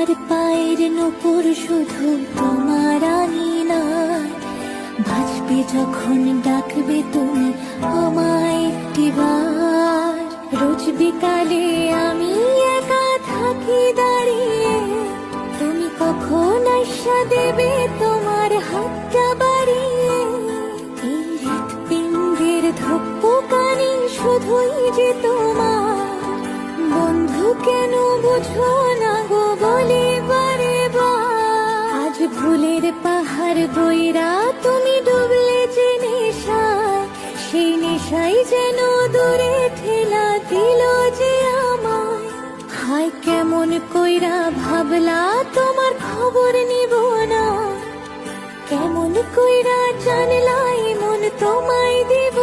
আমার পায়ের নূপুর শুধু তোমার আঙিনায় বাজবে যখন ডাকবে তুমি আমায় একটিবার। রোজ বিকালে আমি একা থাকি দাঁড়িয়ে, তুমি কখন আশা দেবে তোমার হাতটা বাড়িয়ে। এই হৃৎপিণ্ডের ধপ্পকানি শুধুই যে তোমার, বন্ধু কেন বুঝো না গো বলে বারে বার। আজ ভুলের পাহাড় বইরা তুমি ডুবলে যে নেশায়, সেই নেশাই যেন দূরে ঠেলা দিল যে আমায়। হায় কেমন কইরা ভাবলা তোমার খবর নিব না, কেমন কইরা জানলাই মন তোমায় দিব